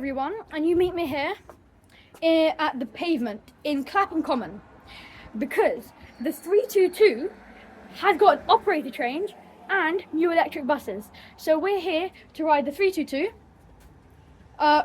everyone, and you meet me here at the pavement in Clapham Common because the 322 has got an operator change and new electric buses. So we're here to ride the 322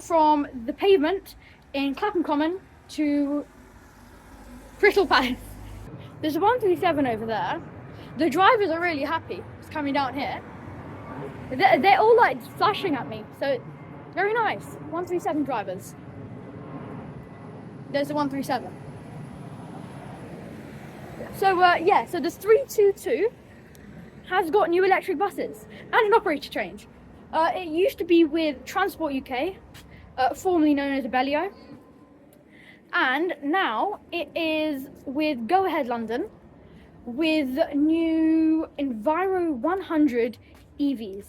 from the pavement in Clapham Common to Crystal Palace. There's a 137 over there. The drivers are really happy. It's coming down here. They're all like flashing at me, so very nice. 137 drivers. There's the 137. So yeah, so the 322 has got new electric buses and an operator change. It used to be with Transport UK, formerly known as Abellio, and now it is with Go Ahead London with new Enviro 100 EVs,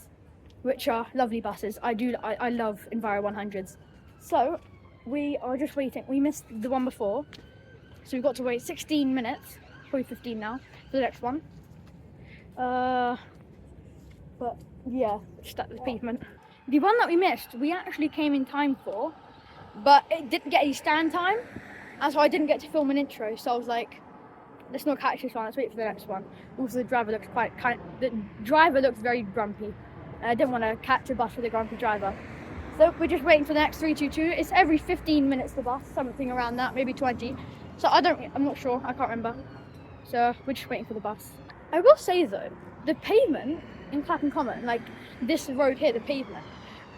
which are lovely buses. I love Enviro 100s. So we are just waiting. We missed the one before, so we've got to wait 16 minutes, probably 15 now, for the next one. But yeah, just at the pavement. The one that we missed, we actually came in time for, but it didn't get any stand time, and so I didn't get to film an intro. So I was like, let's not catch this one. Let's wait for the next one. Also, the driver looks very grumpy. I didn't want to catch a bus with a grumpy driver. So we're just waiting for the next 322. It's every 15 minutes the bus, something around that, maybe 20. So I'm not sure, I can't remember. So we're just waiting for the bus. I will say though, the pavement in Clapham Common, like this road here, the pavement,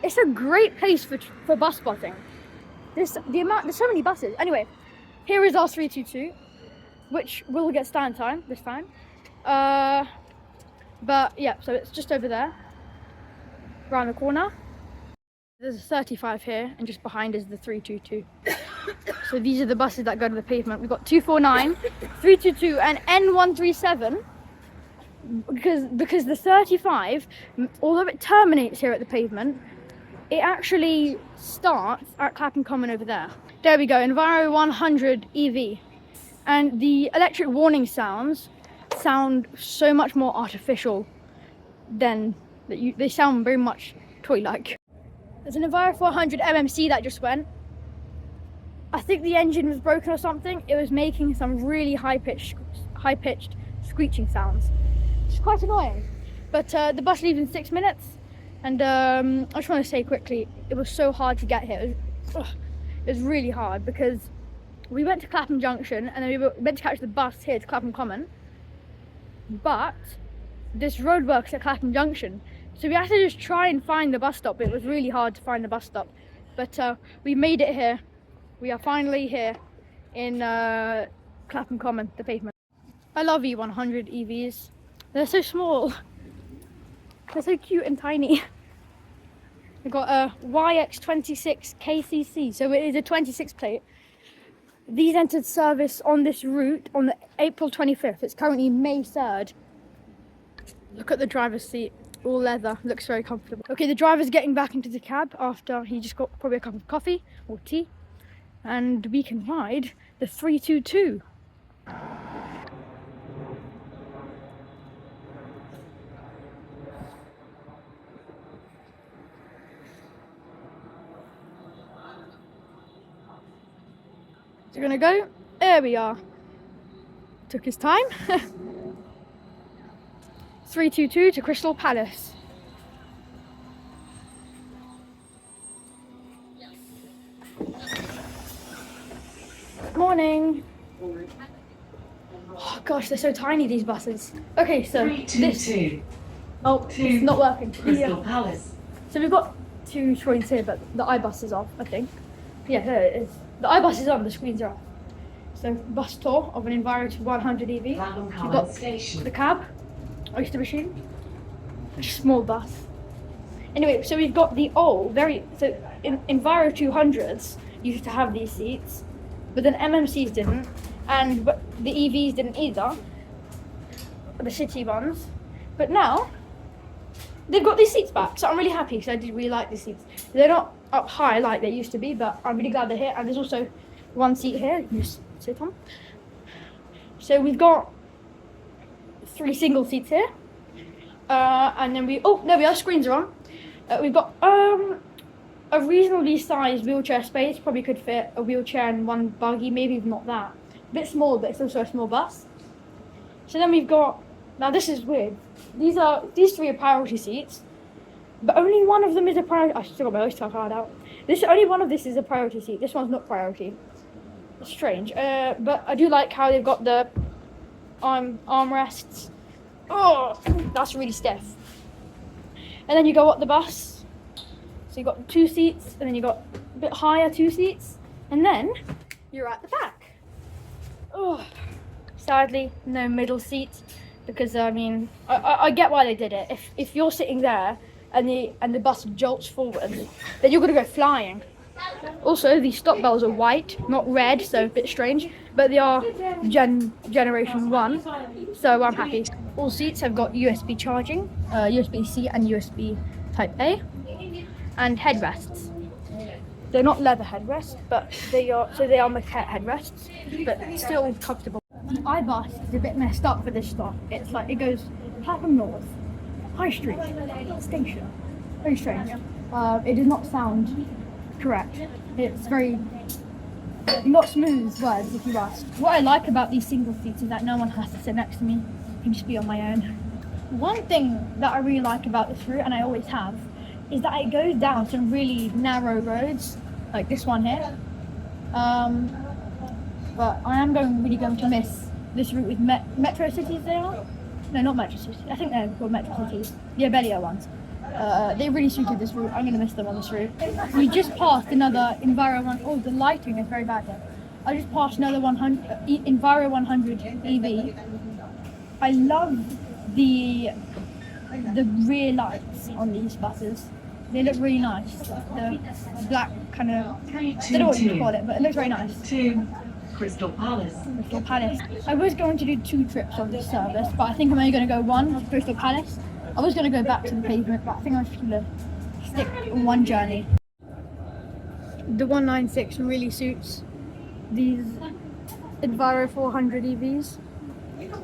it's a great place for bus spotting. There's so many buses. Anyway, here is our 322, which will get stand time this time. But yeah, so it's just over there, around the corner. There's a 35 here, and just behind is the 322. So these are the buses that go to the pavement. We've got 249, 322, and N137. Because the 35, although it terminates here at the pavement, it actually starts at Clapham Common over there. There we go, Enviro 100 EV. And the electric warning sounds sound so much more artificial than they sound very much toy-like. There's an Enviro 400 MMC that just went. I think the engine was broken or something. It was making some really high-pitched screeching sounds. It's quite annoying. But the bus leaves in 6 minutes. And I just want to say quickly, it was so hard to get here. It was really hard because we went to Clapham Junction and then we were meant to catch the bus here to Clapham Common. But this roadworks at Clapham Junction. So we had to just try and find the bus stop. It was really hard to find the bus stop. But we made it here. We are finally here in Clapham Common, the pavement. I love E100 EVs. They're so small. They're so cute and tiny. We've got a YX26 KCC, so it is a 26 plate. These entered service on this route on the April 25th. It's currently May 3rd. Look at the driver's seat, all leather, looks very comfortable. Okay, the driver's getting back into the cab after he just got probably a cup of coffee or tea. And we can ride the 322. So we're gonna go, there we are. Took his time. 322 to Crystal Palace. Morning. Oh gosh, they're so tiny, these buses. Okay, so 322. It's not working. Crystal Palace. So we've got two screens here, but the iBus is off, I think. Yeah, there it is. The iBus is on, the screens are off. So bus tour of an Enviro 100 EV. We've got Station. the cab, oyster machine, a small bus. Anyway, so we've got the Enviro 200s used to have these seats, but then MMCs didn't, and the EVs didn't either, the city ones. But now they've got these seats back, so I'm really happy because I did really like these seats. They're not up high like they used to be, but I'm really glad they're here. And there's also one seat here you can just sit on. So we've got 3 single seats here, and then there we are, screens are on. We've got a reasonably sized wheelchair space probably could fit a wheelchair and one buggy, maybe even not that. A bit small, but it's also a small bus. So then we've got, now this is weird. These three are priority seats, but only one of them is a priority. I still got my oyster card out. Only one of this is a priority seat. This one's not priority. It's strange. But I do like how they've got the armrests. Oh, that's really stiff. And then you go up the bus. So you got 2 seats, and then you got a bit higher 2 seats, and then you're at the back. Oh, sadly, no middle seats, because I mean, I get why they did it. If you're sitting there and the bus jolts forward, then you're gonna go flying. Also, the stop bells are white, not red, so a bit strange, but they are generation 1, so I'm happy. All seats have got USB charging, USB-C and USB Type A, and headrests. They're not leather headrests, but they are maquette headrests, but still comfortable. The iBus is a bit messed up for this stop. It's like, it goes Clapham North, High Street, Station. Very strange. It does not sound correct. It's very not smooth words, if you ask. What I like about these single seats is that no one has to sit next to me. I can just be on my own. One thing that I really like about this route, and I always have, is that it goes down some really narrow roads, like this one here. But I am really going to miss this route with Metro Cities. They are? No, not Metro Cities. I think they're called Metro Cities. The Abellio ones. They really suited this route. I'm going to miss them on this route. We just passed another Enviro one. Oh, the lighting is very bad here. I just passed another Enviro 100 EV. I love the rear lights on these buses. They look really nice. The black kind of, I don't know what you call it, but it looks very nice. 2 Crystal Palace. Crystal Palace. I was going to do 2 trips on this service, but I think I'm only going to go 1 on Crystal Palace. I was going to go back to the pavement, but I think I'm just going to stick on one journey. The 196 really suits these Enviro 400 EVs.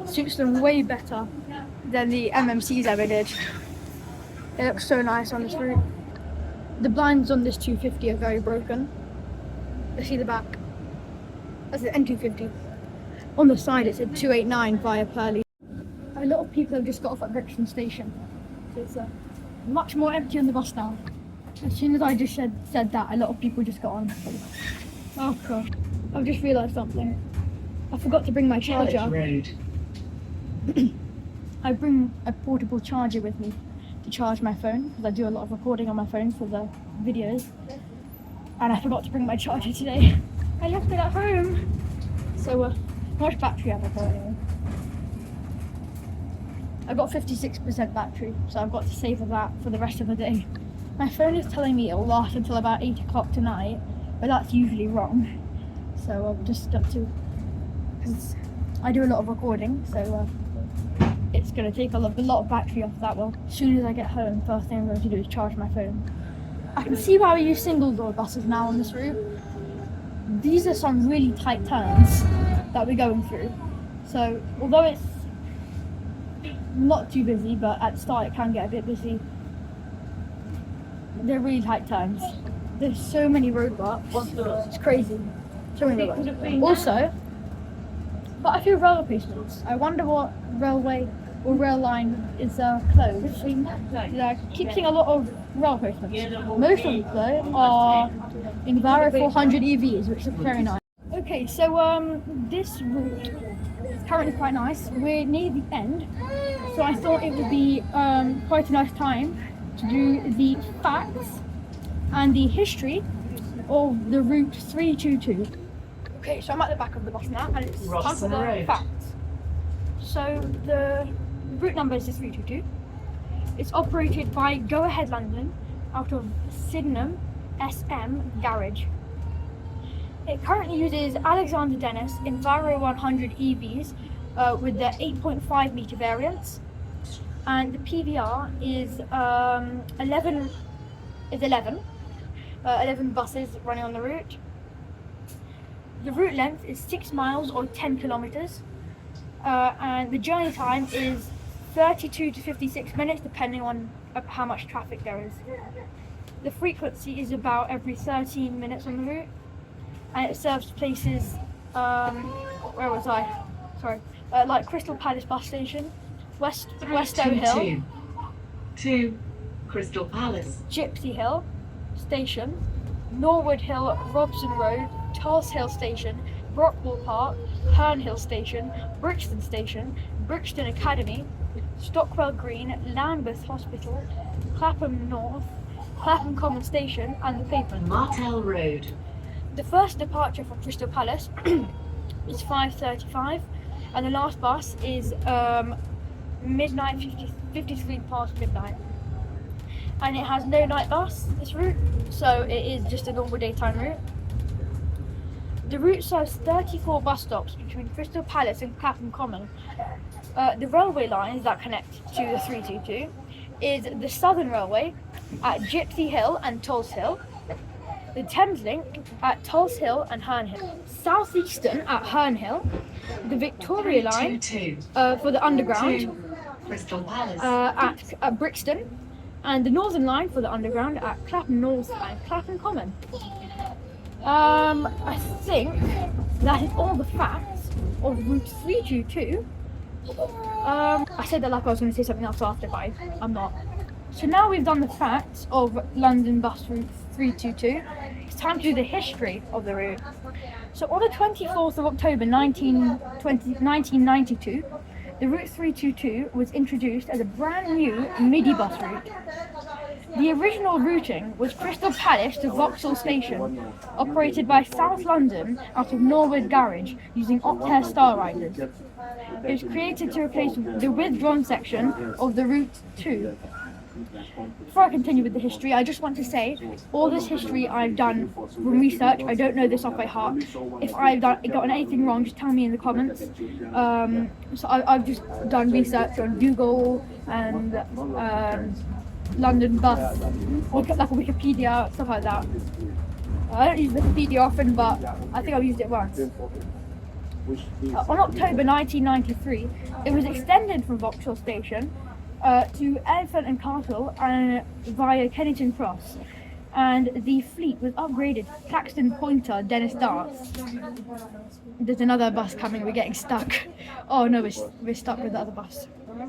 Suits them way better than the MMCs ever did. It looks so nice on this route. The blinds on this 250 are very broken. Let's see the back. That's the N250. On the side it said 289 via Purley. A lot of people have just got off at Brixton Station. So it's much more empty on the bus now. As soon as I just said that, a lot of people just got on. Oh god. I've just realised something. I forgot to bring my charger. I bring a portable charger with me to charge my phone, because I do a lot of recording on my phone for the videos. And I forgot to bring my charger today. I left it at home. So how much battery have I got anyway? I've got 56% battery, so I've got to save that for the rest of the day. My phone is telling me it'll last until about 8 o'clock tonight, but that's usually wrong. So I've just got to, because I do a lot of recording, so it's going to take a lot of battery off that one. As soon as I get home, first thing I'm going to do is charge my phone. I can see why we use single door buses now on this route. These are some really tight turns that we're going through. So although it's not too busy, but at the start it can get a bit busy, they're really tight turns. There's so many roadblocks. It's crazy. So many roadblocks. Also, quite a few rail replacements. I wonder what railway or rail line is closed. I keep seeing a lot of rail replacements. Most of them though are Enviro 400 EVs, which look very nice. Okay, so this route is currently quite nice. We're near the end, so I thought it would be quite a nice time to do the facts and the history of the route 322. Okay, so I'm at the back of the bus now, and it's time for the facts. So the route number is 322. It's operated by Go Ahead London out of Sydenham SM Garage. It currently uses Alexander Dennis Enviro 100 EVs with the 8.5 metre variants, and the PVR is 11 buses running on the route. The route length is 6 miles or 10 kilometres, and the journey time is 32 to 56 minutes depending on how much traffic there is. The frequency is about every 13 minutes on the route, and it serves places, where was I? Sorry, like Crystal Palace bus station, Westow Hill, 2 Crystal Palace, Gypsy Hill Station, Norwood Hill, Robson Road, Tulse Hill Station, Brockwell Park, Herne Hill Station, Brixton Station, Brixton Academy, Stockwell Green, Lambeth Hospital, Clapham North, Clapham Common Station, and the pavement. Martel Road, The first departure from Crystal Palace is 5:35, and the last bus is midnight, 53 past midnight. And it has no night bus, this route, so it is just a normal daytime route. The route serves 34 bus stops between Crystal Palace and Clapham Common. The railway lines that connect to the 322 is the Southern Railway at Gypsy Hill and Tulse Hill, the Thames Link at Tulse Hill and Herne Hill, Southeastern at Herne Hill, the Victoria Line 322's, for the Underground 2 Crystal Palace, at Brixton, and the Northern Line for the Underground at Clapham North and Clapham Common. I think that is all the facts of Route 322. I said that like I was going to say something else after, but I'm not. So now we've done the facts of London bus route 322, it's time to do the history of the route. So on the 24th of October 1992, the Route 322 was introduced as a brand new midi bus route. The original routing was Crystal Palace to Vauxhall Station, operated by South London out of Norwood Garage using Optare Star Riders. It was created to replace the withdrawn section of the Route 2. Before I continue with the history, I just want to say all this history I've done from research. I don't know this off by heart. If I've gotten anything wrong, just tell me in the comments. So I've just done research on Google and London bus, like a Wikipedia, stuff like that. I don't use Wikipedia often, but I think I've used it once. On October 1993, it was extended from Vauxhall Station to Elephant and Castle and via Kennington Cross, and the fleet was upgraded to Claxton Pointer Dennis Darts. There's another bus coming, we're getting stuck. Oh no, we're stuck with the other bus. On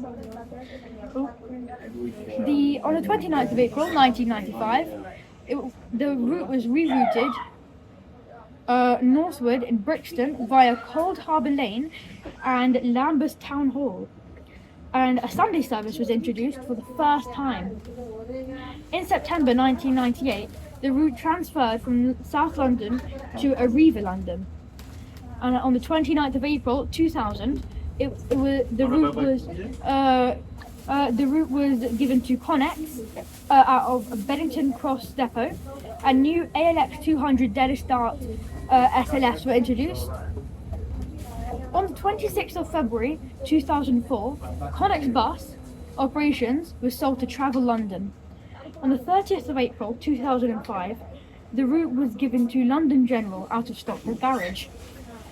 the 29th of April 1995, the route was rerouted northward in Brixton via Cold Harbour Lane and Lambeth Town Hall, and a Sunday service was introduced for the first time. In September 1998, the route transferred from South London to Arriva London, and on the 29th of April 2000, the route was given to Connex out of Beddington Cross Depot, and new ALX 200 Dennis Dart SLS were introduced. On the 26th of February 2004, Connex bus operations was sold to Travel London. On the 30th of April 2005, the route was given to London General out of Stockwell Garage.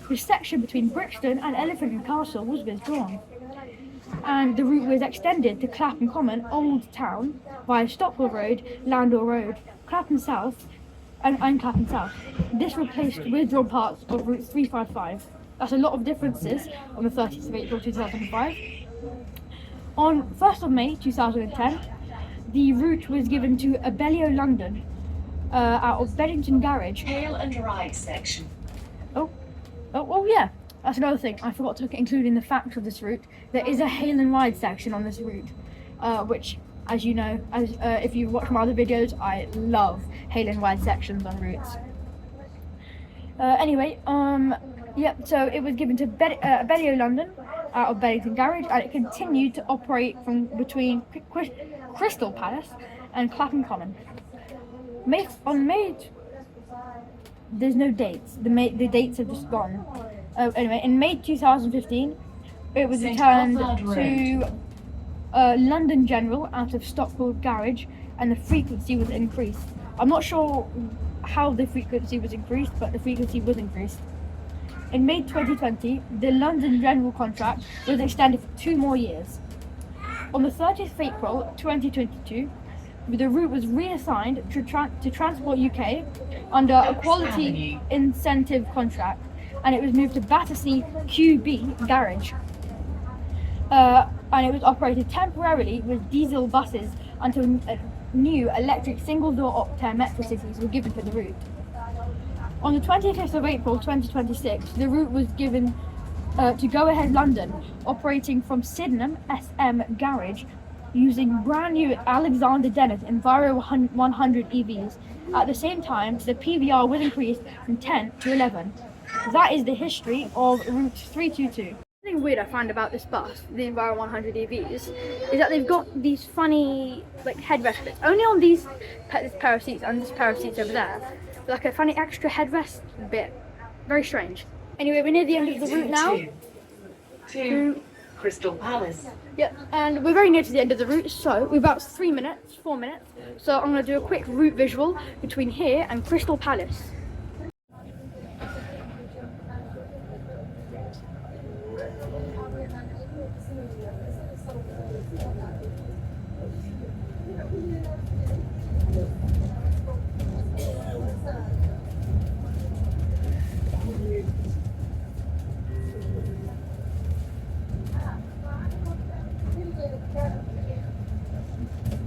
The section between Brixton and Elephant and Castle was withdrawn, and the route was extended to Clapham Common, Old Town, via Stockwell Road, Landor Road, Clapham South, and Clapham South. This replaced withdrawn parts of Route 355. That's a lot of differences on the 30th of April 2005. On 1st of May 2010, the route was given to Abellio London out of Beddington Garage. Hail and Ride section. Oh yeah, that's another thing I forgot to include in the facts of this route. There is a hail and ride section on this route, which, as you know, if you watch my other videos, I love hail and ride sections on routes. So it was given to Abellio London out of Beddington Garage, and it continued to operate from between Crystal Palace and Clapham Common. There's no dates. The dates have just gone. Anyway, in May 2015, it was returned to London General out of Stockwell Garage, and the frequency was increased. I'm not sure how the frequency was increased, but the frequency was increased. In May 2020, the London General contract was extended for 2 more years. On the 30th of April 2022, the route was reassigned to Transport UK under a quality incentive contract, and it was moved to Battersea QB Garage. And it was operated temporarily with diesel buses until new electric single-door Optare Metrocities were given for the route. On the 25th of April 2026, the route was given to Go Ahead London, operating from Sydenham SM Garage using brand new Alexander Dennis Enviro 100 EVs. At the same time, the PVR was increased from 10 to 11. That is the history of Route 322. Something weird I find about this bus, the Enviro 100 EVs, is that they've got these funny headrest bits. Only on this pair of seats and this pair of seats over there. Like a funny extra headrest bit. Very strange. Anyway, we're near the end of the route now. To Crystal Palace. Yep, and we're very near to the end of the route, so we're about 4 minutes. So I'm going to do a quick route visual between here and Crystal Palace.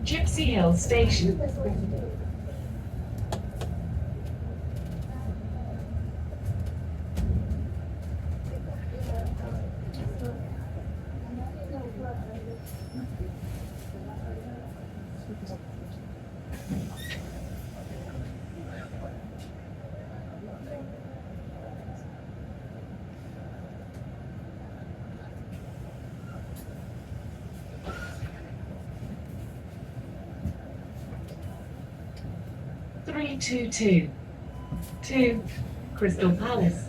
Gypsy Hill Station. To Crystal Palace.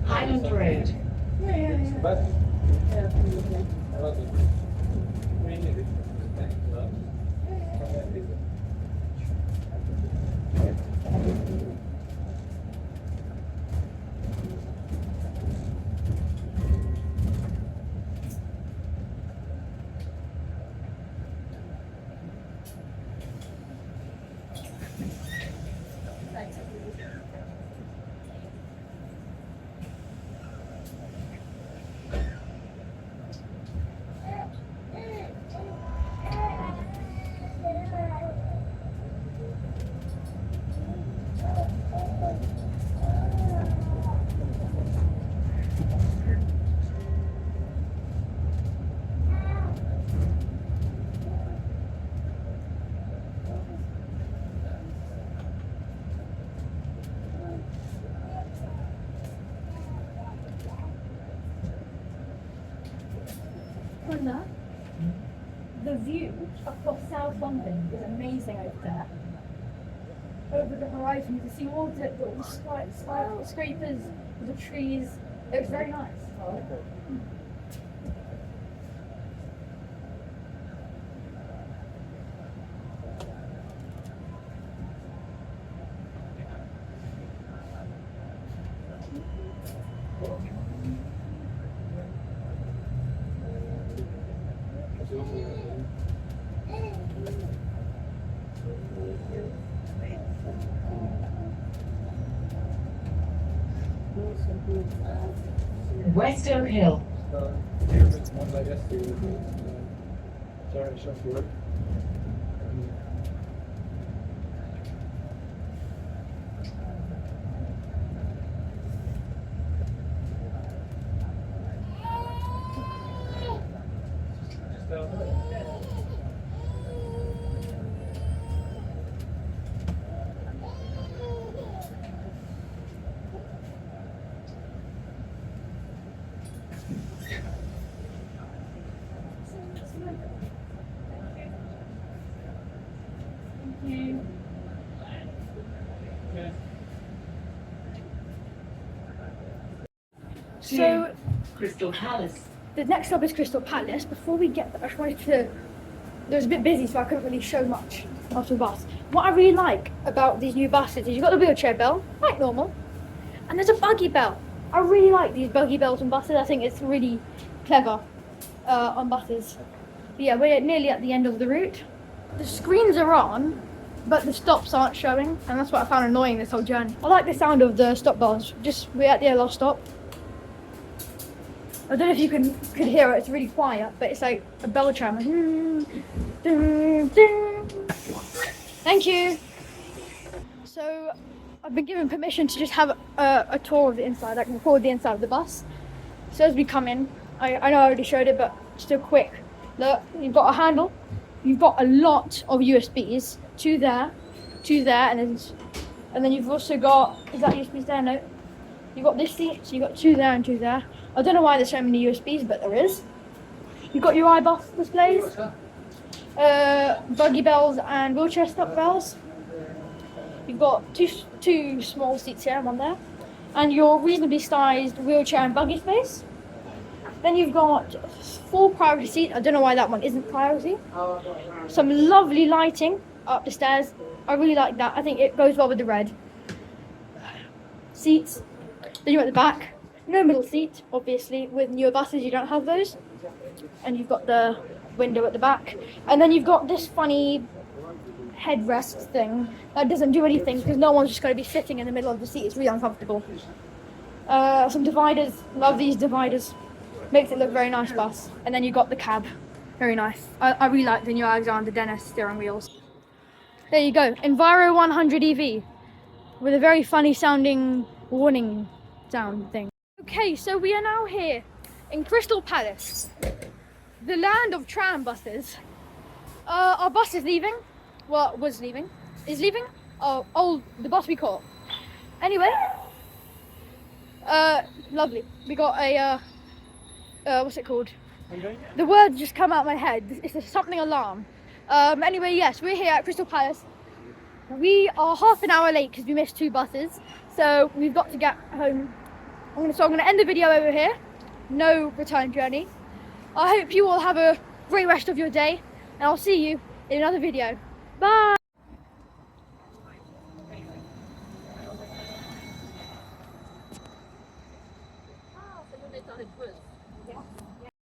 Highland Road. From that, the view across South London is amazing over there. Over the horizon, you can see all the skyscrapers, the trees. It was very nice. West Oak Hill. So, Crystal Palace. The next stop is Crystal Palace. Before we get there, I just wanted to... It was a bit busy, so I couldn't really show much after the bus. What I really like about these new buses is you've got the wheelchair bell, like normal, and there's a buggy bell. I really like these buggy bells on buses. I think it's really clever on buses. But yeah, we're nearly at the end of the route. The screens are on, but the stops aren't showing, and that's what I found annoying this whole journey. I like the sound of the stop bells. We're at the last stop. I don't know if you could hear it, it's really quiet, but it's like a bell chime. Thank you. So I've been given permission to just have a tour of the inside. I can record the inside of the bus. So as we come in, I know I already showed it, but still quick. Look, you've got a handle. You've got a lot of USBs, two there, and then you've also got, is that USBs there? No. You've got this seat, so you've got two there and two there. I don't know why there's so many USBs, but there is. You've got your iBus displays, buggy bells and wheelchair stop bells. You've got two small seats here and one there. And your reasonably sized wheelchair and buggy space. Then you've got 4 priority seats. I don't know why that one isn't priority. Some lovely lighting up the stairs. I really like that. I think it goes well with the red. Seats. Then you're at the back. No middle seat, obviously. With newer buses, you don't have those. And you've got the window at the back. And then you've got this funny headrest thing that doesn't do anything because no one's just going to be sitting in the middle of the seat. It's really uncomfortable. Some dividers. Love these dividers. Makes it look very nice bus. And then you've got the cab. Very nice. I really like the new Alexander Dennis steering wheels. There you go. Enviro 100 EV. With a very funny sounding warning sound thing. Okay, so we are now here in Crystal Palace, the land of tram buses. Our bus is leaving. Well, was leaving. Is leaving? Oh, the bus we caught. Anyway, lovely. We got a, what's it called? The word just come out of my head. It's a something alarm. Anyway, yes, we're here at Crystal Palace. We are half an hour late because we missed 2 buses. So we've got to get home. I'm gonna end the video over here. No return journey. I hope you all have a great rest of your day, and I'll see you in another video. Bye.